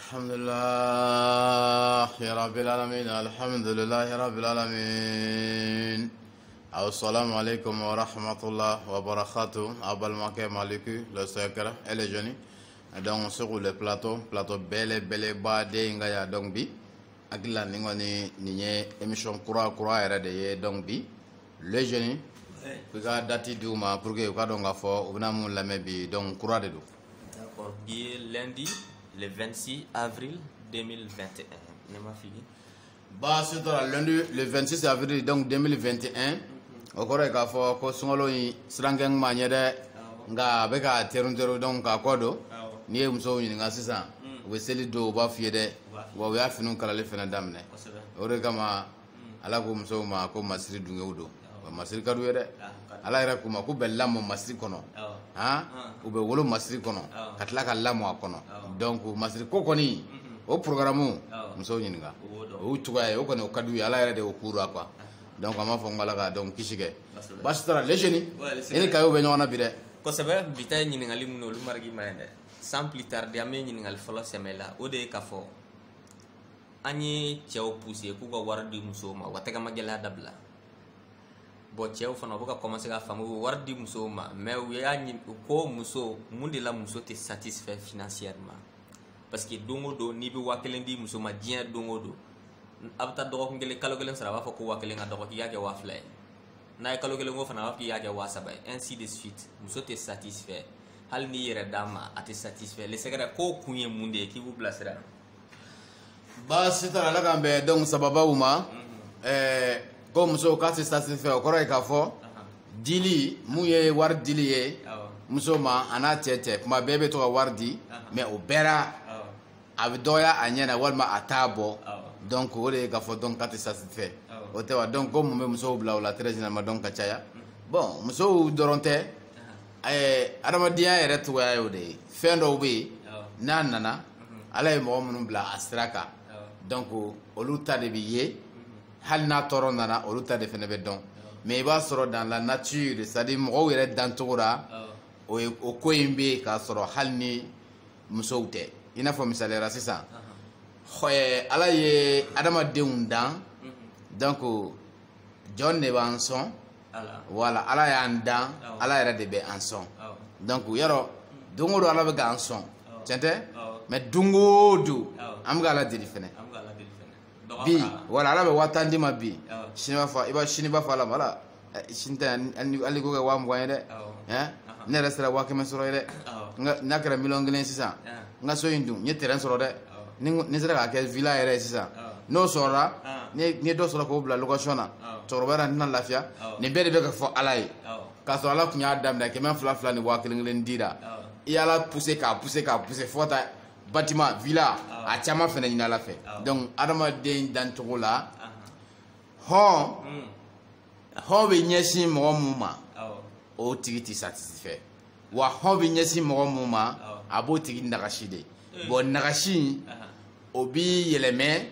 الحمد لله يا رب العالمين الحمد لله رب العالمين السلام عليكم ورحمة الله وبركاته أبل مكة مالكي le secret et les jeunes donc sur le plateau belle badé ngaya donc bi agla ningoni nié émission kura era de donc bi les jeunes ka dati duma pour que ka donc fo ubna mun lamé bi donc kura de do d'accord bi lundi le 26 avril 2021 nema fini ba c'est lundi le 26 avril donc 2021 o kore ka fo ko sungolo yi srangeng manyede nga be ka terunteru donc ka kodo ni e muso ni nga sisa we seli do ba fiede wa ya finu kala le fena damne o re kama ala ko muso ma ko masiri dunge wudo masiri kadu yede ala ira kuma ko bella mo masiri kono ha o be wolo masiri kono katla ka lamo kono donc masiri ko koni o programme muso ni nga o tugaye o kono kadu ala ira de o kuru akwa donc ama fo ngala ka donc kishige bastara les jeunes ene kayo be nyona bide ko sebe bitay ni ngali muno lu margi mayende sans plus tarder ame ni ngali folo semela o de ka fo ani chew pousser ku ko war di muso ma watega magela dabla bo chew fana bo ka commencer ka famu war di muso ma mais ya ni ko muso mundi la muso te satisfait financièrement parce que dongo do ni bi wakelen di muso ma dien dongo do abta dogo ngele kalo gelen sara ba fo ko wakelen nga dogo ki yake wa flay na kalo gelen ngo fana wa ki yake wa sabay ainsi de suite muso te satisfait hal ni yere dama ate satisfait le segara ko kunye munde ki vous placera ba sitara la gambe donc sababa uma ko muso ka se satisfait o koro ka fo dili muye war dili ye muso ma ana tete kuma bebe to wardi mais o bera abidoya anyana walma atabo donc o de ka fo donc ka se satisfait o te wa donc comme muso bla o la très généralement donc ka chaya bon muso doronte adamadiya yɛrɛ togoya y'o de ye fɛn dɔw bɛ yen n'a nana ala ye mɔgɔ minnu bila a sira kan donc olu ta de bɛ ye hali n'a tɔɔrɔ nana olu ta de fɛnɛ bɛ dɔn mais i b'a sɔrɔ dans la nature c'est à dire mɔgɔw yɛrɛ dancogo la o ko in bɛ yen k'a sɔrɔ hali ni musow tɛ i n'a fɔ misaliyara sisan ala ye adamadenw dan donc jɔn de b'an sɔn voilà ala y'an dan ala yɛrɛ de bɛ an sɔn donc yɔrɔ don o don ala bɛ k'an sɔn tiɲɛ tɛ mais don o don an bɛ ka ala deli fɛnɛ bi voilà ala bɛ 1000 di ma bi sini b'a fɔ i b'a sini b'a fɔ ala ma ala sini tɛ hali ko kɛ 20,000 ye dɛ ne yɛrɛ sera 500 sɔrɔ ye dɛ n'a kɛra 1,000,000 sisan n ka so in dun n ye terrain sɔrɔ dɛ ni sera k'a kɛ villa yɛrɛ ye sisan n'o sɔrɔla ni ye dɔ sɔrɔ k'o bila location na cɛkɔrɔba yɛrɛ tɛna lafiya nin bɛɛ de bɛ ka fɔ ala ye k'a sɔrɔ ala tun y'a daminɛ 200 ni 1,000 dira i y'ala pousser fo ka taa bâtiment villa a caman fɛnɛ ɲini ala fɛ donc adamaden dancogo la hɔn bɛ ɲɛsin mɔgɔ mun ma o tigi tɛ satisfait wa hɔn bɛ ɲɛsin mɔgɔ mun ma a b'o tigi nagasi de bon nagasi o bi yɛlɛmɛ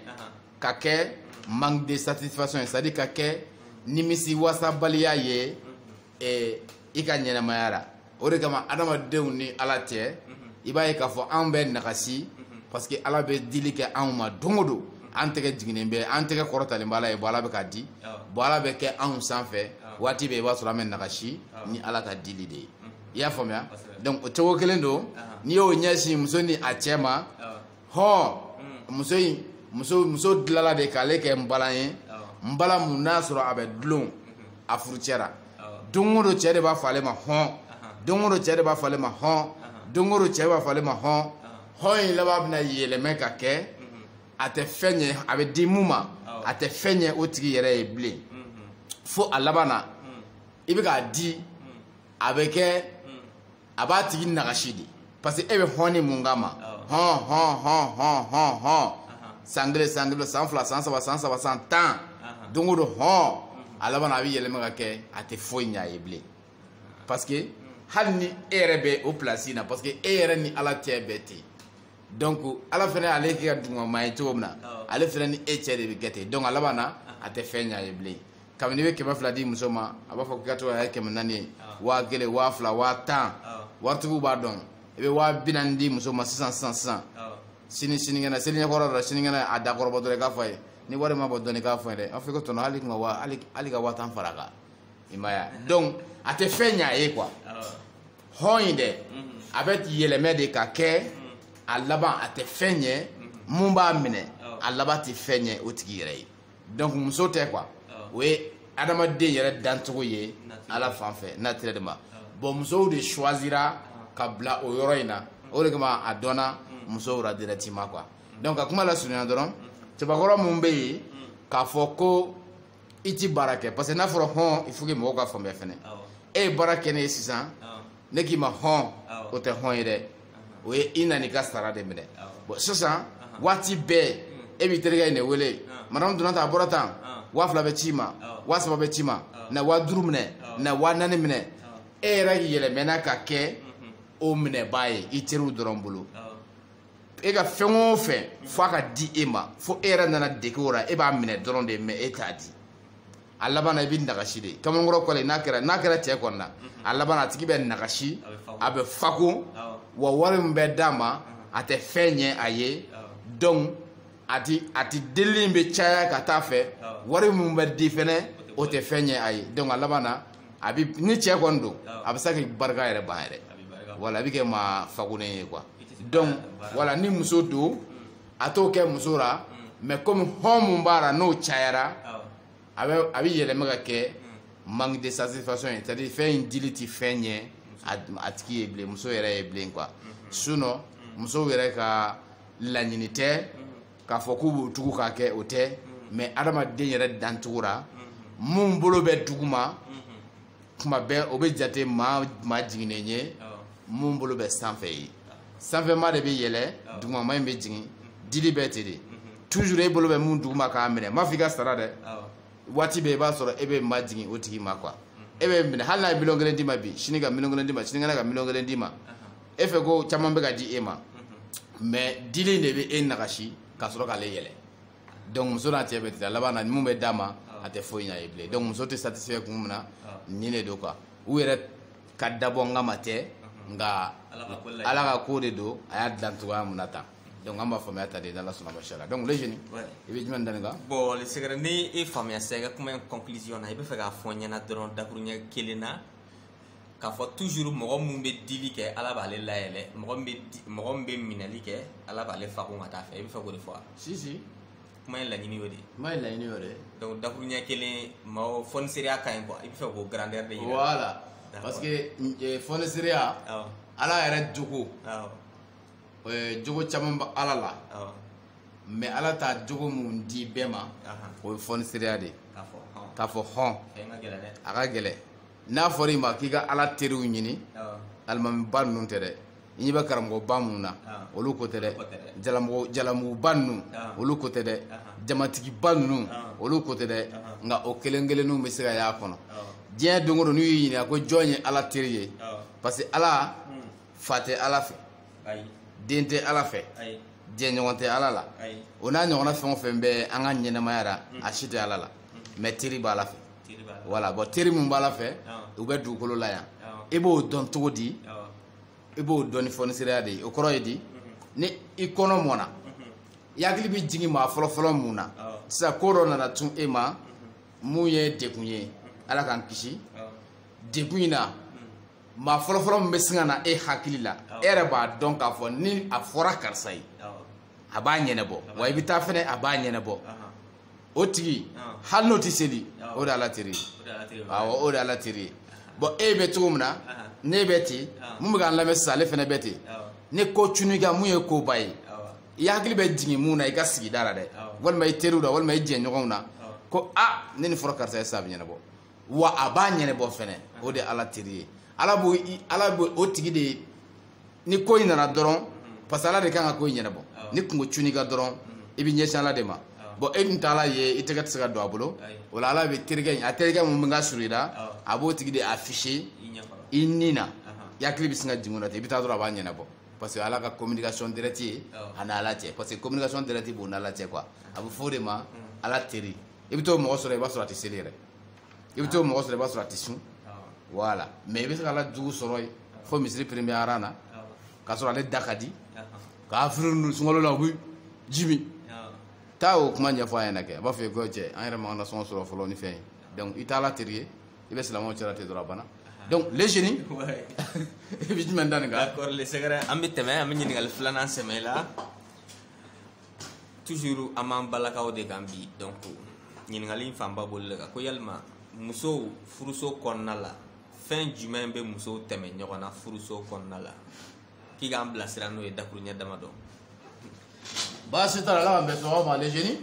ka kɛ manque de satisfaction c'est à dire ka kɛ nimisi wasabaliya ye i ka ɲɛnamaya la o de kama adamadenw ni ala cɛ i b'a ye k'a fɔ anw bɛ nagasi parce que ala bɛ dili kɛ anw ma don o don an tɛgɛ jiginnen bɛ an tɛgɛ kɔrɔtalen bɛ ala ye bon ala bɛ ka di bon ala bɛ kɛ anw sanfɛ waati bɛɛ i b'a sɔrɔ an bɛ nagasi ni ala ka dili de ye i y'a faamuya donc o cogo kelen don n'i y'o ɲɛsin muso ni a cɛ ma hɔn muso dilala de k'ale kɛ nbalan ye nbalan mun n'a sɔrɔ a bɛ dulon a furucɛra don o don cɛ de b'a fɔ ale ma hɔn don o don cɛ de b'a fɔ ale ma hɔn don o don cɛ b'a fɔ ale ma hɔn hɔn in laban bɛna yɛlɛmɛ ka kɛ a tɛ fɛn ɲɛ a bɛ di mun ma a tɛ fɛn ɲɛ o tigi yɛrɛ ye bilen fo a laban na i bɛ k'a di a bɛ kɛ a b'a tigi nagasi de parce que e bɛ hɔn ni mun kama hɔn san kelen san fila san saba san 10 don o don hɔn a laban a bɛ yɛlɛma ka kɛ a tɛ foyi ɲɛ a ye bilen parce que hali ni e yɛrɛ bɛ o place na parce que e yɛrɛ ni ala cɛ bɛɛ ten donc ala fɛnɛ ale kɛ ka duguma ye cogo min na ale fɛnɛ ni e cɛ de bɛ kɛ ten donc a laban na a tɛ fɛn ɲɛ a ye bilen kabini i bɛ 200 di muso ma a b'a fɔ k'i ka to ka kɛ 400 ye 1000 2000 1000 waritigiw b'a dɔn i bɛ 240 di muso ma sisan sinikɛnɛ seliɲɛkɔrɔ dɔ sinikɛnɛ a dakɔrɔbɔ dɔrɔn i k'a fɔ a ye ni wari ma bɔ dɔɔni k'a fɔ a ye dɛ a fɔ i ko tɔnɔ hali ka 1000 fara kan i ma ye donc a tɛ fɛn ɲɛ a ye quoi hɔn in dɛ a bɛ yɛlɛmɛ de ka kɛ a laban a tɛ fɛn ɲɛ mun b'a minɛ a laban tɛ fɛn ɲɛ o tigi yɛrɛ ye donc muso tɛ quoi o ye adamaden yɛrɛ dancogo ye ala fan fɛ naturellement bon musow de choisira ka bila o yɔrɔ in na o de kama a dɔnna musow la directement quoi donc a kuma la surunya dɔrɔn cɛbakɔrɔ mun bɛ yen k'a fɔ ko i ti baara kɛ parce que n'a fɔra hɔn il faut que mɔgɔw ka faamuya fɛnɛ e ye baara kɛ ne ye sisan ne k'i ma hɔn o tɛ hɔn ye dɛ o ye i nana i ka sara de minɛ bon sisan waati bɛɛ e b'i terikɛ in de wele madame donna tan a bɔra tan 2000 bɛ ci ma 3000 bɛ ci ma na 5000 minɛ na 4000 minɛ e yɛrɛ yɛlɛmɛna ka kɛ o minɛbaa ye i teriw dɔrɔn bolo e ka fɛn o fɛn fo a ka di e ma fo e yɛrɛ nana dege o la e b'a minɛ dɔrɔn de mais e t'a di a laban na i bɛ nagasi de kamalenkɔrɔ kɔle n'a kɛra cɛ kɔni na a laban na a tigi bɛ nagasi a bɛ fako wa wari min bɛ d'a ma a tɛ fɛn ɲɛ a ye donc a ti delili bɛ caya ka taa fɛ wari min bɛ di fɛnɛ o tɛ fɛn ɲɛ a ye donc a laban na a bɛ ni cɛ kɔni don a bɛ se ka barika yɛrɛ ban yɛrɛ wala a bɛ kɛ maa fakonen ye quoi donc wala ni muso don a t'o kɛ muso la mais comme hɔn mun b'a la n'o cayara a bɛ yɛlɛma ka kɛ manque de satisfaction ye c'est à dire fɛn in dili ti fɛn ɲɛ a tigi ye bilen muso yɛrɛ ye bilen quoi sinon musow yɛrɛ ka laɲini tɛ k'a fɔ k'u b'o tugu k'a kɛ o tɛ mais adamaden yɛrɛ dancogo la mun bolo bɛ duguma kuma bɛɛ o bɛ jate maa jiginnen ye mun bolo bɛ sanfɛ ye sanfɛma de bɛ yɛlɛ dugumama in bɛ jigin dili bɛ ten de toujours e bolo bɛ mun duguma k'a minɛ m'a fɔ i ka sara dɛ waati bɛɛ i b'a sɔrɔ e bɛ ma jigin o tigi ma quoi e bɛ minɛ hali n'a ye 1 million d'i ma bi sini ka 1 million d'i ma sinikɛnɛ ka 1 million d'i ma e fɛ ko caman bɛ ka di e ma mais dili de bɛ e nagasi ka sɔrɔ k'ale yɛlɛ donc muso n'a cɛ bɛ ten a laban na mun bɛ d'a ma a tɛ foyi ɲɛ ye bilen donc muso tɛ satisfait kun min na nin de don quoi u yɛrɛ ka dabɔ n kama tɛ nka ala ka ko de don a y'a dilan cogoya min na tan donc an b'a faamuya ta de n'ala sɔnna ma shala donc les jeunes i bɛ jumɛn dani kan bon le secret ni e faamuya sisan i ka kuma in conclusion na i bɛ fɛ k'a fɔ n ɲɛna dɔrɔn dakuruɲɛ kelen na k'a fɔ toujours mɔgɔ mun bɛ dili kɛ ala b'ale layɛlɛ mɔgɔ min bɛ minɛli kɛ ala b'ale fakun ka taa fɛ i bɛ fɛ k'o de fɔ wa si kuma in laɲini y'o de kuma in laɲini y'o de donc dakuruɲɛ kelen maaw fɔniseriya ka ɲi quoi i bɛ fɛ k'o grandeur de yira voilà parce que fɔniseriya ala yɛrɛ jogo jogo caman bɛ ala la mais ala t'a jogo mun di bɛɛ ma o ye fɔniseriya de k'a fɔ hɔn a ka gɛlɛn n'a fɔra i ma k'i ka ala teriw ɲini alimamiba ninnu tɛ dɛ i ɲɛ bɛ karamɔgɔba minnu na olu ko tɛ dɛ jalamuguba ninnu olu ko tɛ dɛ jamatigiba ninnu olu ko tɛ dɛ nka o kelen kelenninw bɛ se ka y'a kɔnɔ diɲɛ don o don n'u y'i ɲininka ko jɔn ye ala teri ye parce que ala fa tɛ ala fɛ den tɛ ala fɛ jɛɲɔgɔn tɛ ala la o n'a ɲɔgɔnna fɛn o fɛn bɛ an ka ɲɛnɛmaya la a si tɛ ala la mais teri b'a la fɛ voilà bon teri mun b'a la fɛ u bɛ dugukolo la yan i b'o dɔn cogo di i b'o dɔn ni fɔniseriya de ye o kɔrɔ ye di ni i kɔnɔ mɔna i hakili bɛ jigin maa fɔlɔfɔlɔ mun na sisan ko dɔ nana tun e ma mun ye degun ye ala k'an kisi degun in na maa fɔlɔfɔlɔ min bɛ sin ka na e hakili la e yɛrɛ b'a dɔn k'a fɔ ni a fɔra karisa ye a b'a ɲɛnabɔ wa i bɛ taa fɛnɛ a b'a ɲɛnabɔ o tigi hali n'o tɛ seli o de ala teri ye awɔ o de ala teri ye bon e bɛ cogo min na ne bɛ ten mun bɛ k'an lamɛn sisan ale fɛnɛ bɛ ten ne ko cunni kan mun ye koba ye i hakili bɛ jigin mun na i ka sigida la dɛ walima i teriw la walima i jɛɲɔgɔnw na ko ne ni fɔra karisa ye sisan a bɛ ɲɛnabɔ wa a b'a ɲɛnabɔ fɛnɛ o de ala teri ye ala b'o o tigi de ni ko in nana dɔrɔn parce que ala de kan ka ko in ɲɛnabɔ ni kungo cunni kan dɔrɔn i bɛ ɲɛsin ala de ma bon e dun t'ala ye i tɛgɛ tɛ se ka don a bolo o la ala bɛ terikɛ a terikɛ mun bɛ ka surun i la a b'o tigi de afficher i ni na i hakili bɛ sin ka jigin o la ten i bɛ taa dɔrɔn a b'a ɲɛnabɔ parce que ala ka communication direct ye a ni ala cɛ parce que communication direct b'o n'ala cɛ quoi a bɛ fɔ o de ma ala teri i bɛ t'o mɔgɔ sɔrɔ i b'a sɔrɔ a tɛ seli yɛrɛ i bɛ t'o mɔgɔ sɔrɔ i b'a sɔrɔ a tɛ sun voilà mais i bɛ se ka ala jugu sɔrɔ yen fo misiri premier rang na k'a sɔrɔ ale da ka di k'a firi sunkalo la u bɛ jimi taa o kuma ɲɛfɔ a ɲɛna kɛ a b'a fɔ ye ko cɛ an yɛrɛ man ka sɔngɔ sɔrɔ fɔlɔ ni fɛn ye donc i t'ala teri ye i bɛ silamɛw cɛla ten dɔrɔn a banna donc les jeunes i bɛ jumɛn da nin kan. d'accord le sɛgɛrɛ an bɛ tɛmɛ an bɛ ɲininkali filanan sɛmɛ la toujours an b'an balakaw de kan bi donc ɲininkali in fanba boli le kan ko yalima musow furuso kɔnɔna la fɛn jumɛn bɛ musow tɛmɛ ɲɔgɔn na furuso kɔnɔna la k'i k'an bilasira n'o ye dakuruɲɛ damadɔ. baasi t'a la ala k'an bɛn sɔgɔma ma les jeunes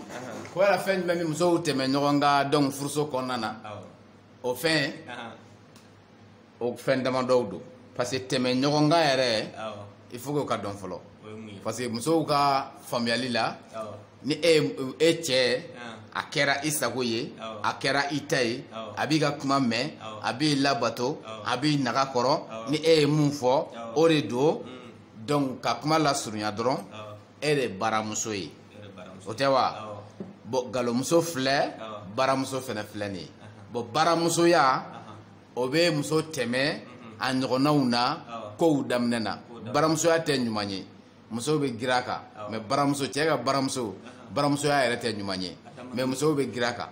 ko yala fɛn jumɛn bɛ musow tɛmɛ ɲɔgɔn kan donc furuso kɔnɔna na o fɛn o fɛn damadɔw don parce que tɛmɛ ɲɔgɔn kan yɛrɛ il faut que ka dɔn fɔlɔ parce que musow ka faamuyali la ni e cɛ a kɛra i sago ye a kɛra i ta ye a b'i ka kuma mɛn a b'i labato a b'i naga kɔrɔ ni e ye mun fɔ o de don donc ka kuma lasurunya dɔrɔn e de baramuso ye o tɛ wa bon galomuso filɛ baramuso fɛnɛ filɛ nin ye bon baramusoya o bɛ muso tɛmɛ a ɲɔgɔnnaw na kow daminɛ na baramusoya tɛ ɲuman ye musow bɛ girin a kan mais baramuso cɛ ka baramusoya yɛrɛ tɛ ɲuman ye mais musow bɛ girin a kan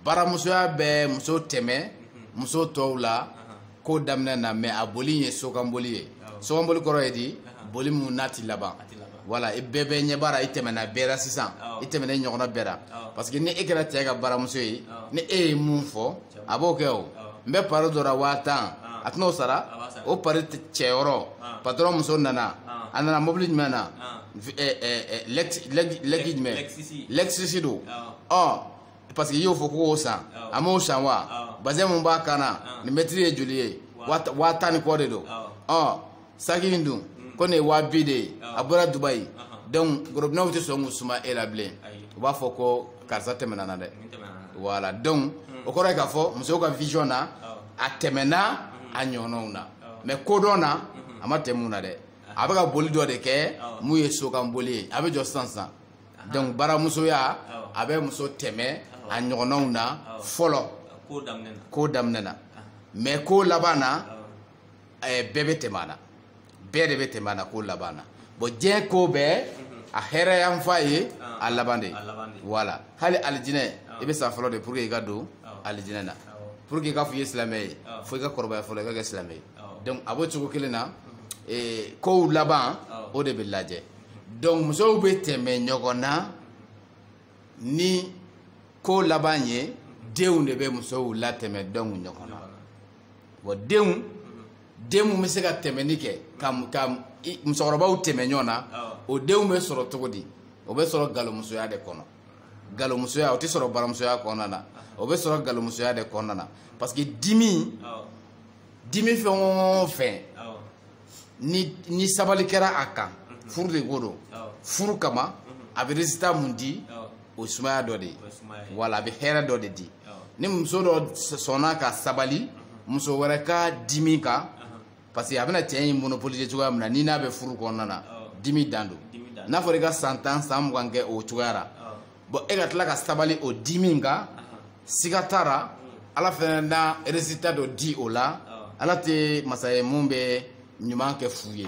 baramusoya bɛ muso tɛmɛ muso tɔw la ko daminɛ na mais a boli ye sokanboli ye sokanboli kɔrɔ ye di boli mun n'a ti laban voilà i bɛɛ bɛ ɲɛ baara i tɛmɛna bɛɛ la sisan i tɛmɛna ɲɔgɔnna bɛɛ la parce que ni e kɛra cɛ ka baramuso ye ni e ye mun fɔ a b'o kɛ o n bɛ pari dɔ la 5000 a tɛn'o sara o pari cɛyɔrɔ patron muso nana a nana mobili jumɛn na lɛki jumɛn lɛkisisi don parce que i y'o fɔ k'o san a m'o san wa bazɛn mun b'a kan na nin mɛtiri ye joli ye 5000 ni kɔ de don saki in dun ko nin ye 200 de ye a bɔra Dubayi donc gorobinɛw tɛ sɔn k'u suma e la bilen u b'a fɔ ko karisa tɛmɛna na dɛ voilà donc o kɔrɔ ye k'a fɔ musow ka vision na a tɛmɛna a ɲɔgɔnnaw na mais kodɔn na a ma tɛmɛ mun na dɛ a bɛ ka boli dɔ de kɛ mun ye sokanboli ye a bɛ jɔ sisan donc baramusoya a bɛ muso tɛmɛ a ɲɔgɔnnaw na fɔlɔ ko daminɛ na mais ko laban na bɛɛ bɛ tɛmɛ a na bɛɛ de bɛ tɛmɛ a na ko laban na bon diɲɛ ko bɛɛ a hɛrɛ y'an fa ye a laban de voilà hali alijinɛ i bɛ san fɔlɔ de pour que i ka don alijinɛ na pour que i ka fɔ i ye silamɛ ye fo i ka kɔrɔbaya fɔlɔ i ka kɛ silamɛ ye donc a b'o cogo kelen na kow laban o de bɛ lajɛ donc musow bɛ tɛmɛ ɲɔgɔn na ni ko laban ye denw de bɛ musow latɛmɛ donc ɲɔgɔn na bon den mun bɛ se ka tɛmɛni kɛ ka musokɔrɔbaw tɛmɛ ɲɔgɔn na o denw bɛ sɔrɔ cogo di o bɛ sɔrɔ galomusoya de kɔnɔ galomusoya o tɛ sɔrɔ baramusoya kɔnɔna na o bɛ sɔrɔ galomusoya de kɔnɔna na parce que dimi fɛn o fɛn ni sabali kɛra a kan furu de ko don furu kama a bɛ résultat mun di o sumaya dɔ de ye wala a bɛ hɛrɛ dɔ de di ni muso dɔ sɔnna ka sabali muso wɛrɛ ka dimi kan parce que a bɛna cɛ in monopoliser cogoya min na ni n'a bɛ furu kɔnɔna na dimi dan don n'a fɔra i ka san 10 san 20 kɛ o cogoya la bon e ka tila ka sabali o dimi kan siga t'a la ala fɛnɛ na résultat dɔ di o la ala tɛ masa ye mun bɛ ɲuman kɛ fu ye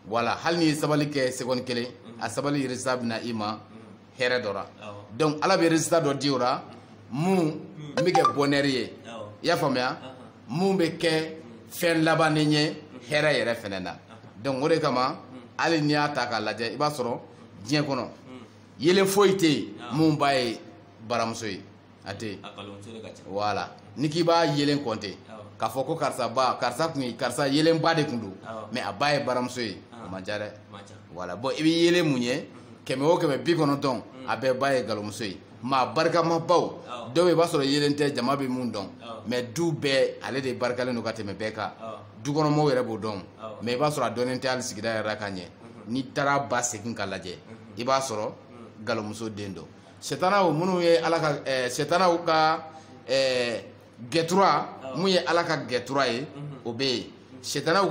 voilà hali ni ye sabali kɛ seconde kelen a sabali résultat bɛna i ma hɛrɛ dɔ la donc ala bɛ résultat dɔ di o la mun bɛ kɛ bonheur ye i y'a faamuya mun bɛ kɛ fɛn labannen ye hɛrɛ yɛrɛ fɛnɛ na donc o de kama hali n'i y'a ta k'a lajɛ i b'a sɔrɔ diɲɛ kɔnɔ yelen foyi tɛ yen mun b'a ye baramuso ye a tɛ yen voilà ni k'i b'a yelen compter k'a fɔ ko karisa yelenba de tun don mais a ba ye baramuso ye o man ca dɛ voilà bon i bɛ yelen mun ye 100 o 100 90 a bɛɛ ba ye galomuso ye maa barikamabaw dɔw bɛ i b'a sɔrɔ yelen tɛ jama bɛ mun dɔn mais du bɛɛ ale de barikalen don ka tɛmɛ bɛɛ kan dukɔnɔmɔgɔw yɛrɛ b'o dɔn mais i b'a sɔrɔ a dɔnnen tɛ hali sigida yɛrɛ la ka ɲɛ n'i taara ba segin ka lajɛ i b'a sɔrɔ galomuso den don sɛtanaw minnu ye ala ka sɛtanaw ka gɛtura mun ye ala ka gɛtura ye o bɛ yen sɛtanaw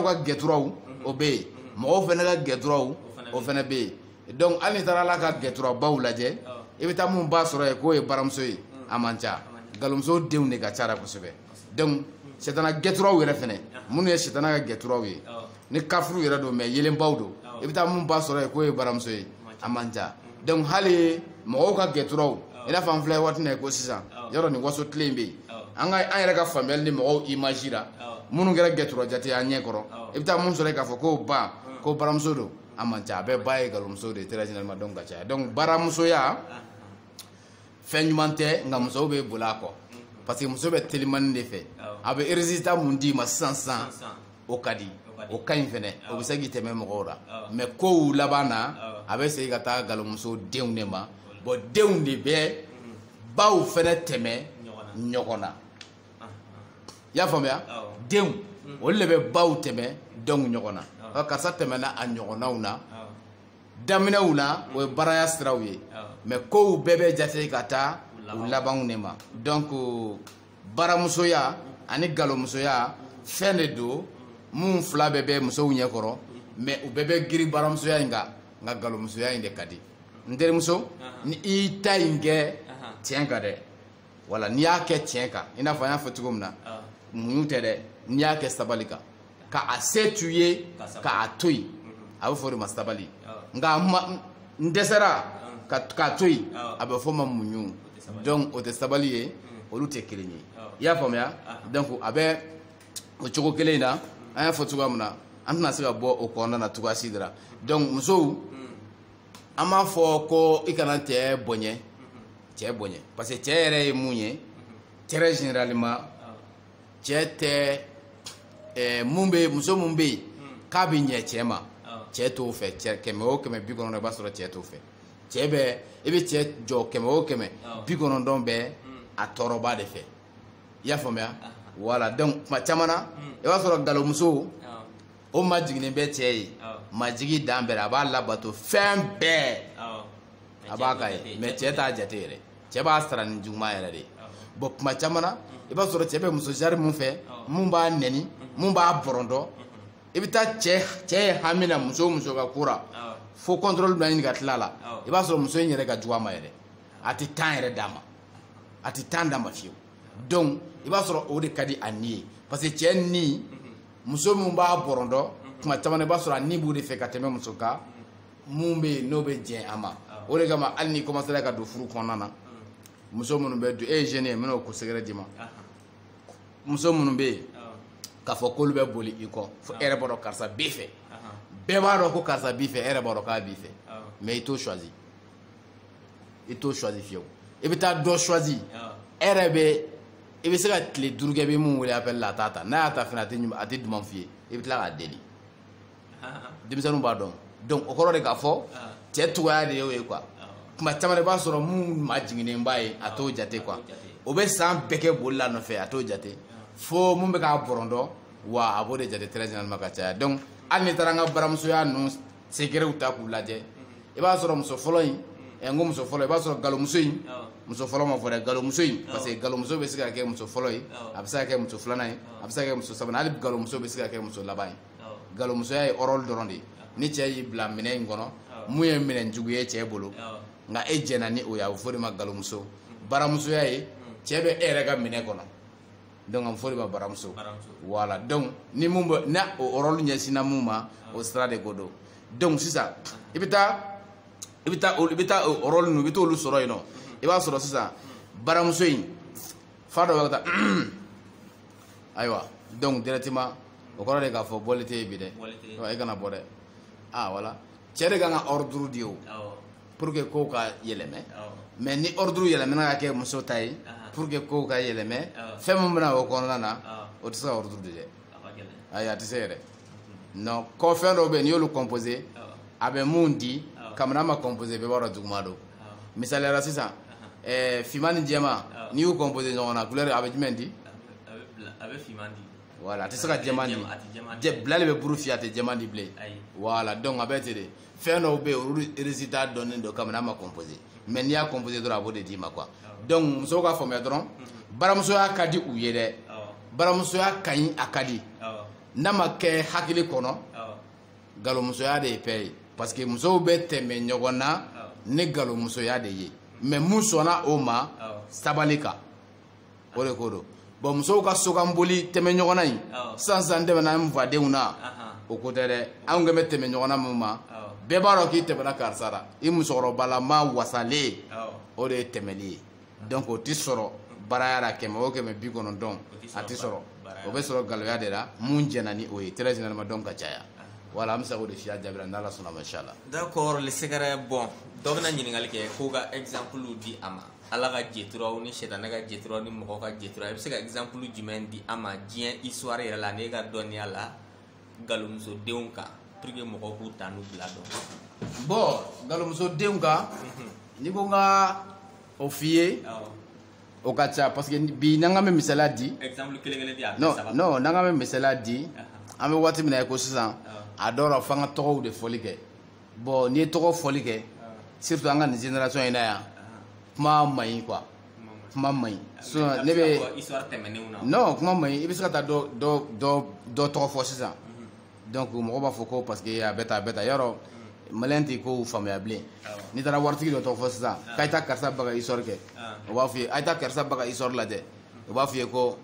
ka gɛturaw o bɛ yen mɔgɔw fɛnɛ ka gɛturaw o fɛnɛ bɛ yen donc hali n'i taara ala ka gɛturabaw lajɛ i bɛ taa mun b'a sɔrɔ yen k'o ye baramuso ye a man ca galomuso denw de ka ca la kosɛbɛ donc sɛtana gɛturaw yɛrɛ fɛnɛ minnu ye sɛtana ka gɛturaw ye ni kafuru yɛrɛ don mais yelenbaw don i bɛ taa mun ba sɔrɔ yen k'o ye baramuso ye a man ca donc hali mɔgɔw ka gɛturaw i n'a fɔ an filɛ waati min na ko sisan yɔrɔ nin waso tile in bɛ yen an yɛrɛ ka faamuyali ni mɔgɔw image ra minnu kɛra gɛtura jate an ɲɛ kɔrɔ i bɛ taa mun sɔrɔ yen k'a fɔ ko ba ko baramuso don a man ca a bɛɛ ba ye galumuso de ye très généralement donc ka caya donc baramusoya fɛn ɲuman tɛ nka musow bɛ boli a kɔ parce que muso bɛ telimani de fɛ a bɛ résultat mun d'i ma sisan o ka di o ka ɲi fɛnɛ o bɛ se k'i tɛmɛ mɔgɔw la mais kow laban na a bɛ segin ka taa galumuso denw de ma bon denw de bɛ baw fɛnɛ tɛmɛ ɲɔgɔn na i y'a faamuya denw olu de bɛ baw tɛmɛ denw ɲɔgɔn na karisa tɛmɛna a ɲɔgɔnnaw na daminɛw na o ye baaraya siraw ye mais kow bɛɛ bɛ jate ka taa u labanw de ma donc baramusoya ani galomusoya fɛn de don mun fila bɛɛ bɛ musow ɲɛkɔrɔ mais u bɛɛ bɛ giri baramusoya in kan nka galomusoya in de ka di n terimuso ni i ta in kɛ tiɲɛ kan dɛ wala n'i y'a kɛ tiɲɛ kan i n'a fɔ an y'a fɔ cogo min na muɲu tɛ dɛ n'i y'a kɛ sabali kan ka a se t'u ye k'a to yen a bɛ fɔ o de ma sabali nka n dɛsɛra k'a to yen a bɛ fɔ o ma muɲu donc o tɛ sabali ye olu tɛ kelen ye i y'a faamuya donc a bɛ o cogo kelen in na an y'a fɔ cogoya min na an tɛna se ka bɔ o kɔnɔna na cogoya si de la donc musow an b'a fɔ ko i kana cɛ bonya parce que cɛ yɛrɛ ye mun ye très généralement cɛ tɛ muso mun bɛ yen k'a bɛ ɲɛ cɛ ma cɛ t'o fɛ cɛ 100 o 100 90 i b'a sɔrɔ cɛ t'o fɛ cɛ bɛ i bɛ cɛ jɔ 100 o 100 90 bɛ a tɔɔrɔba de fɛ i y'a faamuya voilà donc tuma caman na i b'a sɔrɔ galomuso o majiginnen bɛ cɛ ye majigi dan bɛɛ a b'a labato fɛn bɛɛ a b'a ka ye mais cɛ t'a jate yɛrɛ cɛ b'a sara ni juguman yɛrɛ de ye bon tuma caman na i b'a sɔrɔ cɛ bɛ muso jari mun fɛ mun b'a nɛni mun b'a bɔrɔntɔ i bɛ taa cɛ ye hami na muso ka kura fo contrôle bɛ ɲini ka tila la i b'a sɔrɔ muso in yɛrɛ ka jugu a ma yɛrɛ a tɛ temps yɛrɛ d'a ma a tɛ temps d'a ma fiyewu donc i b'a sɔrɔ o de ka di a ni ye parce que cɛ ni muso min b'a bɔrɔntɔ tuma caman i b'a sɔrɔ a ni b'o de fɛ ka tɛmɛ muso kan mun bɛ yen n'o bɛ diɲɛ a ma o de kama hali ni commencera ka don furu kɔnɔna na muso minnu bɛ don e ye jeune ye n bɛna o ko sɛgɛrɛ d'i ma muso minnu bɛ yen k'a fɔ k'olu bɛ boli i kɔ fo e yɛrɛ b'a dɔn karisa b'i fɛ bɛɛ b'a dɔn ko karisa b'i fɛ e yɛrɛ b'a dɔn k'a b'i fɛ mais i t'o choisi fiyewu i bɛ taa dɔ choisi e yɛrɛ bɛ i bɛ se ka tile 5 kɛ i bɛ mun wele appel la a t'a ta n'a y'a ta fana a tɛ duman f'i ye i bɛ tila k'a deli denmisɛnninw b'a dɔn donc o kɔrɔ de k'a fɔ cɛ cogoya de y'o ye quoi tuma caman i b'a sɔrɔ mun majiginnen b'a ye a t'o jate quoi o bɛ san bɛɛ kɛ boli la nɔfɛ a t'o jate fo mun bɛ k'a bɔrɔntɔ wa a b'o de jate très généralement ka caya donc hali ni taara an ka baramusoya ninnu secretw ta k'u lajɛ i b'a sɔrɔ muso fɔlɔ in n ko muso fɔlɔ i b'a sɔrɔ galomuso in muso fɔlɔ ma fɔ dɛ galomuso in parce que galomuso bɛ se ka kɛ muso fɔlɔ ye a bɛ se ka kɛ muso filanan ye a bɛ se ka kɛ muso sabanan hali galomuso bɛ se ka kɛ muso laban ye galomusoya ye rôle dɔrɔn de ye ni cɛ y'i bila minɛn in kɔnɔ mun ye minɛnjugu ye cɛ bolo nka e jɛnna ni o ye a bɛ fɔ de ma galomuso baramusoya ye cɛ bɛ e yɛrɛ ka minɛn kɔnɔ donc a bɛ fɔ de ma baramuso voilà donc ni mun bɛ n'a o rôle ɲɛsinna mun ma o sira de ko don donc sisan i bɛ taa o rôle ninnu i bɛ t'olu sɔrɔ yen nɔ i b'a sɔrɔ sisan baramuso in fa dɔ bɛ taa ayiwa donc directement o kɔrɔ de k'a fɔ bɔli tɛ yen bi dɛ e kana bɔ dɛ voilà cɛ de kan ka ordre di o pour que kow ka yɛlɛmɛ mais ni ordre yɛlɛmɛna ka kɛ muso ta ye pour que kow ka yɛlɛmɛ fɛn min bɛna o kɔnɔna na o tɛ se ka ordre di dɛ ayi a tɛ se yɛrɛ non ko fɛn dɔw bɛ yen n'i y'olu composé a bɛ mun di kabini a ma composé bɛɛ b'a dɔn juguman don misaliyala sisan finman ni jɛman n'i y'u composé ɲɔgɔn na couleur a bɛ jumɛn di a bɛ finman di voilà a tɛ se ka jɛman di bila de bɛ buru fiyɛ a tɛ jɛman di bilen voilà donc a bɛ ten de fɛn dɔw bɛ yen olu résultat dɔnnen don kabini a ma composé mais n'i y'a composé dɔrɔn a b'o de d'i ma quoi donc musow ka faamuya dɔrɔn baramusoya ka di u ye dɛ baramusoya ka ɲi a ka di n'a ma kɛ hakili kɔnɔ galomusoya de ye pɛ ye parce que musow bɛ tɛmɛ ɲɔgɔn na ni galomusoya de ye mais mun sɔnna o ma sabali kan o de ko don bon musow ka sokanboli tɛmɛ ɲɔgɔn na in sisan tɛmɛna n fadenw na o ko tɛ dɛ anw kɛmɛ tɛmɛ ɲɔgɔnna min ma bɛɛ b'a dɔn k'i tɛmɛna karisa la i musokɔrɔbalama wasalen o de ye tɛmɛli ye donc o ti sɔrɔ baraya la 100 o 190 a ti sɔrɔ o bɛ sɔrɔ galoya de la mun jɛna ni o ye très généralement donc ka caya voilà an bɛ se k'o de f'i ya jaabira n'Ala sɔnna ma inchallah. D'accord le secret bon dɔ bɛna ɲininkali kɛ k'o ka exemple di a ma ala ka jeturaw ni sɛtanɛ ka jeturaw ni mɔgɔ ka jeturaw i bɛ se ka exemple jumɛn di a ma diɲɛ histoire yɛrɛ la n'e ka dɔnniya la galomusodenw kan pour que mɔgɔw k'u ta n'u bila dɔn. Bon galomusodenw kan ni ko n ka o f'i ye o ka ca parce que bi n'an ka bɛ misaliya di exemple kelen di a non n'an ka bɛ misaliya di an bɛ waati min na ko sisan a dɔw la f'an ka tɔgɔw de fɔli kɛ bon n'i ye tɔgɔ fɔli kɛ surtout an ka nin génération in na yan kuma man ɲi quoi kuma man ɲi sinon ne bɛ histoire tɛmɛnenw na non kuma man ɲi i bɛ se ka taa dɔ tɔgɔ fɔ sisan donc mɔgɔ b'a fɔ ko parce que a bɛ tan yɔrɔ maliyɛn tɛ ko faamuya bilen n'i taara waritigi dɔ tɔgɔ fɔ sisan k'a ye taa karisa ba ka histoire kɛ o b'a fɔ ye a ye taa karisa ba ka histoire lajɛ o b'a fɔ ye ko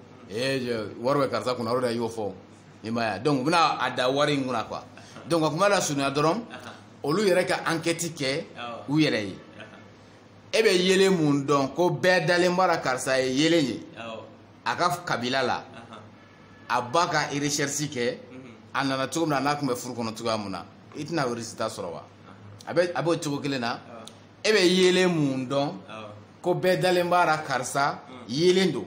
wari bɛ karisa kunna o de la i y'o fɔ i m'a ye donc u bɛna a da wari in kunna quoi donc ka kuma la surunya dɔrɔn olu yɛrɛ ka enquête kɛ u yɛrɛ ye e bɛ yelen mun dɔn ko bɛɛ dalen b'a la karisa ye yelen ye a ka kabila la a ba ka recherche kɛ a nana cogo min na n'a tun bɛ furu kɔnɔ cogoya mun na i tɛna o résultat sɔrɔ wa a b'o cogo kelen na e bɛ yelen mun dɔn ko bɛɛ dalen b'a la karisa yelen don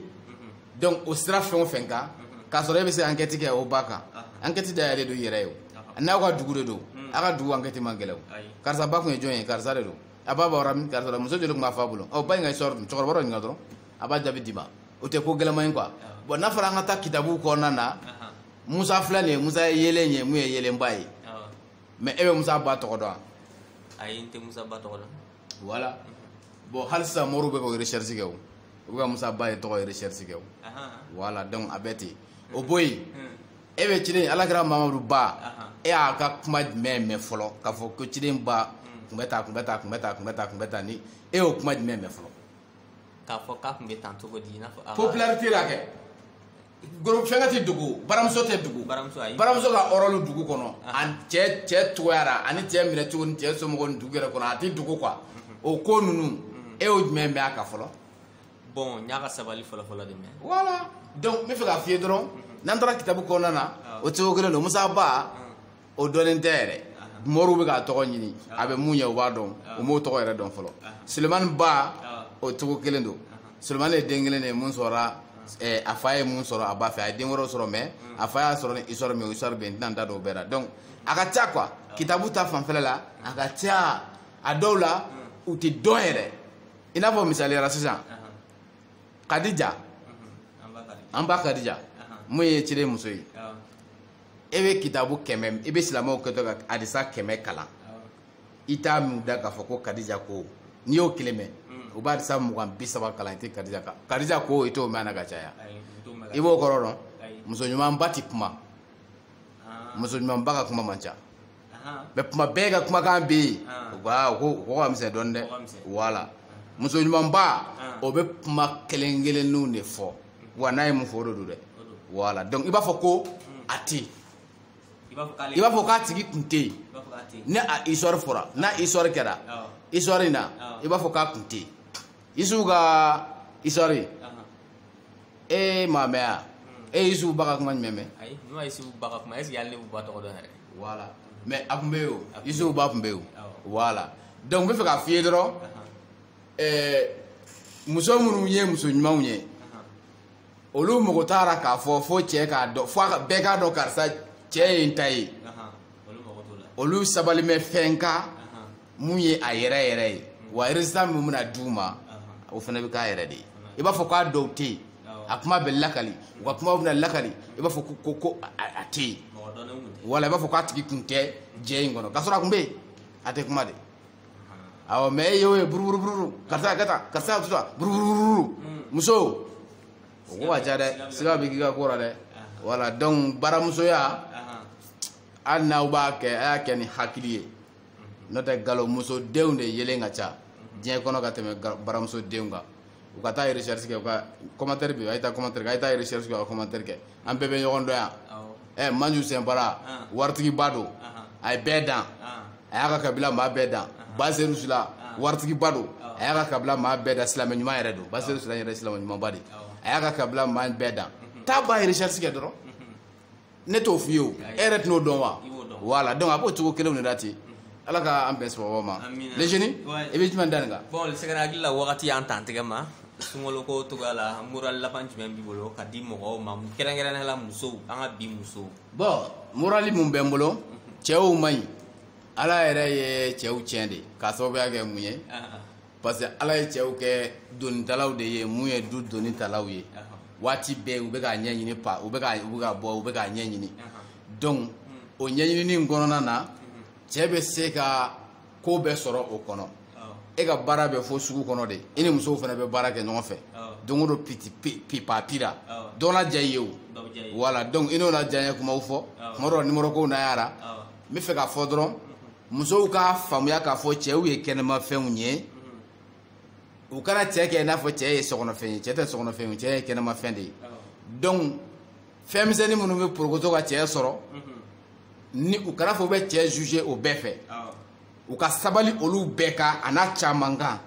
donc o sira fɛn o fɛn kan k'a sɔrɔ e bɛ se enquête kɛ o ba kan enquête dayɛlɛ don i yɛrɛ ye o n'aw ka dugu de don a ka dugu enquête man gɛlɛn o karisa ba tun ye jɔn ye karisa de don a b'a bɔra min karisa la muso joli tun b'a fɔ a bolo ba in ka histoire dun cɛkɔrɔba dɔ ɲininka dɔrɔn a b'a jaabi d'i ma o tɛ ko gɛlɛman ye quoi bon n'a fɔra an ka taa kitabu kɔnɔna na Musa filɛ nin ye Musa ye yelen ye mun ye yelenba ye mais e bɛ Musa ba tɔgɔ dɔn ayi n tɛ Musa ba tɔgɔ dɔn voilà bon hali sisan mɔriw bɛ k'o recherche kɛ o u bɛ ka Musa ba ye tɔgɔ ye recherche kɛ o voilà donc a bɛ ten o bɔ yen e bɛ ciden Alakira Mamadu ba e y'a ka kuma jumɛn mɛn fɔlɔ k'a fɔ ko ciden ba kun bɛ taa ni e y'o kuma jumɛn mɛn fɔlɔ k'a fɔ k'a kun bɛ tan cogo di i n'a fɔ popularité la kɛ fɛnkɛ tɛ dugu baramuso tɛ dugu baramuso ka rôle dugu kɔnɔ a cɛ cogoya la ani cɛ minɛ cogo ni cɛ somɔgɔw ni dugu yɛrɛ kɔnɔ a tɛ dugu quoi o ko ninnu e y'o jumɛn mɛn a kan fɔlɔ bon n y'a ka sabali fɔlɔ de mɛn voilà donc n bɛ fɛ k'a f'i ye dɔrɔn n'an taara kitabu kɔnɔna na o cogo kelen don Musa ba o dɔnnen tɛ yɛrɛ mɔriw bɛ k'a tɔgɔ ɲini a bɛ mun ye o b'a dɔn o m'o tɔgɔ yɛrɛ dɔn fɔlɔ Sulemani ba o cogo kelen don Sulemani ye den kelen de ye mun sɔrɔla a fa ye mun sɔrɔ a ba fɛ a ye den wɛrɛw sɔrɔ mais a fa y'a sɔrɔ ni histoire min o histoire bɛ yen n tɛna n da don o bɛɛ la donc a ka ca quoi kitabu ta fanfɛla la a ka ca a dɔw la u tɛ dɔn yɛrɛ i n'a fɔ misaliyara sisan Kadija an ba Kadija mun ye ciden muso ye e bɛ kitabu 100 i bɛ silamɛw kɛtɔ ka hadisa 100 kalan i t'a min da k'a fɔ ko Kadija ko n'i y'o kelen mɛn o b'a hadisa 20 30 kalan i tɛ Kadija kan Kadija ko i t'o mɛn a ka caya i b'o kɔrɔ dɔn muso ɲuman ba tɛ kuma muso ɲuman ba ka kuma man ca mais kuma bɛɛ ka kumakan bɛ yen o ko ka misɛn dɔɔni dɛ voilà muso ɲuman ba o bɛ kuma kelen kelenninw de fɔ wa n'a ye mun fɔ o de don dɛ voilà donc i b'a fɔ ko a tɛ i b'a fɔ k'a tigi kun tɛ yen ni a histoire fɔra n'a histoire kɛra histoire in na i b'a fɔ k'a kun tɛ yen Isufu ka histoire e m'a mɛn wa e Isufu ba ka kuma jumɛn mɛn ayi ne ma Isufu ba ka kuma est ce que hali ne b'u ba tɔgɔ dɔn yɛrɛ voilà mais a kun bɛ yen o Isufu ba kun bɛ yen o voilà donc n bɛ fɛ k'a f'i ye dɔrɔn muso minnu ye muso ɲumanw ye olu mago taara k'a fɔ fo cɛ k'a dɔn fo bɛɛ k'a dɔn karisa cɛ ye n ta ye olu sabali bɛ fɛn kan mun ye a yɛrɛ ye wa résultat min bɛna d'u ma o fana bɛ k'a yɛrɛ de ye i b'a fɔ k'a dɔw tɛ yen a kuma bɛ lakali u ka kuma bɛna lakali i b'a fɔ ko a tɛ yen wala i b'a fɔ k'a tigi kun tɛ jɛ in kɔnɔ k'a sɔrɔ a kun bɛ yen a tɛ kuma de awɔ mais e y'o ye buruburu karisa ka taa karisa ka taa buruburu muso o ko ka ca dɛ siga bɛ k'i ka ko la dɛ wala donc baramusoya hali n'aw b'a kɛ a y'a kɛ ni hakili ye n'o tɛ galomusodenw de yelen ka ca diɲɛ kɔnɔ ka tɛmɛ baramusodenw kan u ka taa recherche kɛ u ka commentaire bɛ yen a ye taa commentaire kɛ a ye taa recherche kɛ a ka commentaire kɛ an bɛɛ bɛ ɲɔgɔn dɔn yan Manju Sembara waritigi ba don a ye bɛɛ dan a y'a ka kabila maa bɛɛ dan Baseru Sula waritigi ba don a y'a ka kabila maa bɛɛ dan silamɛ ɲuman yɛrɛ don Baseru Sula yɛrɛ silamɛ ɲuman ba de a y'a ka kabila maa bɛɛ dan taa ba ye recherche kɛ dɔrɔn ne t'o f'i ye o e yɛrɛ tɛn'o dɔn wa voilà donc a b'o cogo kelenw de la ten ala ka an bɛn sababa ma les jeunes i bɛ jumɛn da nin kan bon sɛgɛrɛ hakili la wagati y'an tan tigɛ ma sunkalo ko togoya la moral laban jumɛn b'i bolo ka di mɔgɔw ma kɛrɛnkɛrɛnnenya la musow an ka bi musow bon morali mun bɛ n bolo cɛw man ɲi ala yɛrɛ ye cɛw tiɲɛ de k'a sababuya kɛ mun ye parce que ala ye cɛw kɛ donitalaw de ye mun ye du donitalaw ye waati bɛɛ u bɛ k'a ɲɛɲini u bɛ ka bɔ u bɛ k'a ɲɛɲini donc o ɲɛɲinini in kɔnɔna na cɛ bɛ se ka ko bɛɛ sɔrɔ o kɔnɔ e ka baara bɛ fo sugu kɔnɔ de i ni musow fana bɛ baara kɛ ɲɔgɔn fɛ don o don pipapira dɔ la diya i ye o voilà donc i n'o la diya n ye kumaw fɔ kuma dɔ numéro kow na yara n bɛ fɛ k'a fɔ dɔrɔn musow k'a faamuya k'a fɔ cɛw ye kɛnɛmafɛnw ye u kana cɛ kɛ i n'a fɔ cɛ ye sokɔnɔfɛn ye cɛ tɛ sokɔnɔfɛn ye cɛ ye kɛnɛmafɛn de ye donc fɛn misɛnnin minnu bɛ porokoto ka cɛ sɔrɔ ni u kana fɔ u bɛ cɛ juger o bɛɛ fɛ u ka sabali olu bɛɛ kan a n'a caman kan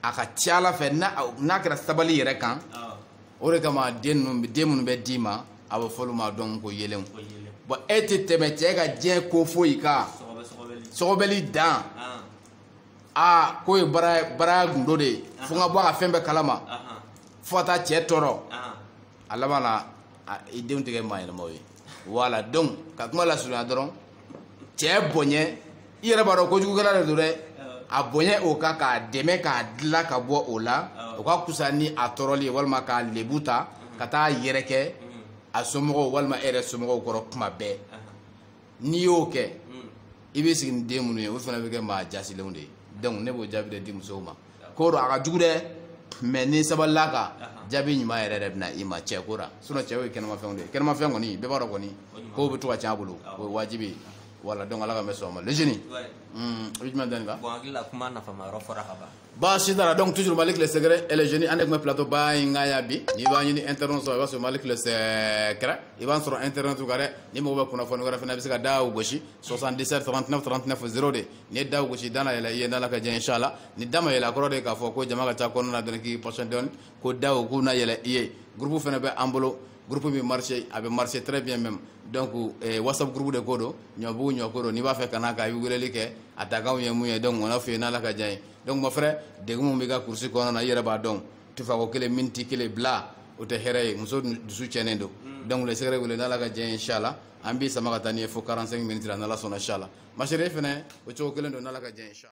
a ka ca ala fɛ n'a kɛra sabali yɛrɛ kan o de kama den minnu bɛ d'i ma a bɛ fɔ olu ma dɔn ko yelenw bon e tɛ tɛmɛ cɛ ka diɲɛ ko foyi kan sɔgɔbɛli dan ko ye baara gundo de ye fo n ka bɔ a ka fɛn bɛɛ kalama fo ka taa cɛ tɔɔrɔ a laban na i denw tɛ kɛ maa yɛlɛmaw ye voilà donc ka kuma lasurunya dɔrɔn cɛ bonya i yɛrɛ b'a dɔn kojugukɛla de don dɛ a bonya o kan k'a dɛmɛ k'a dilan ka bɔ o la o ka kusa ni a tɔɔrɔli ye walima k'a lebu ta ka taa yɛrɛ kɛ a somɔgɔw walima e yɛrɛ somɔgɔw kɔrɔ kuma bɛɛ n'i y'o kɛ i bɛ sigi ni den minnu ye olu fana bɛ kɛ maa jasilenw de ye donc ne b'o jaabi de di musow ma ko dɔn a ka jugu dɛ mais ni sabalila kan jaabi ɲuman yɛrɛ de bɛna i ma cɛ ko la sinon cɛw ye kɛnɛmafɛnw de ye kɛnɛmafɛn kɔni bɛɛ b'a dɔn kɔni kow bɛ to ka ca a bolo o ye wajibi voilà donc ala ka mɛn sɔn ma les jeunes i bɛ jumɛn dɔn nin kan bon hakili la kuma nafama yɔrɔ fɔra ka ban baasi t'a la donc toujours Mali tile sɛgɛrɛ et les jeunes an de tun bɛ plateau ba in kan yan bi n'i b'an ɲini internet sɔrɔ i b'a sɔrɔ Mali tile sɛgɛrɛ i b'an sɔrɔ internet kan dɛ ni mɔgɔ bɛ kunnafoni wɛrɛ fana i bɛ se ka da o gosi 77 39 39 0 de n'i ye da o gosi da na yɛlɛ i ye n'ala ka jɛ inchallah ni da ma yɛlɛ a kɔrɔ de k'a fɔ ko jama ka ca kɔnɔna na dɔrɔn k'i passion dɔɔni ko da o k'u na yɛlɛ i ye groupe fana bɛ an bolo groupe min marché a bɛ marché très bien même donc whatsapp groupe de ko don ɲɔbugu ɲɔko don n'i b'a fɛ ka n'a kan i bɛ weleli kɛ a takanw ye mun ye donc on a f'i ye n'ala ka jɛ ye donc mon frère degun mun b'i ka kurusi kɔnɔna na i yɛrɛ b'a dɔn tufako kelen miniti kelen bila o tɛ hɛrɛ ye muso dusu tiɲɛnen don donc le sɛgɛrɛ wele n'ala ka jɛ ye inchallah an b'i sama ka taa n'i ye fo 45 minutes la n'ala sɔnna inchallah ma chérie fɛnɛ o cogo kelen don n'ala ka jɛ ye inchallah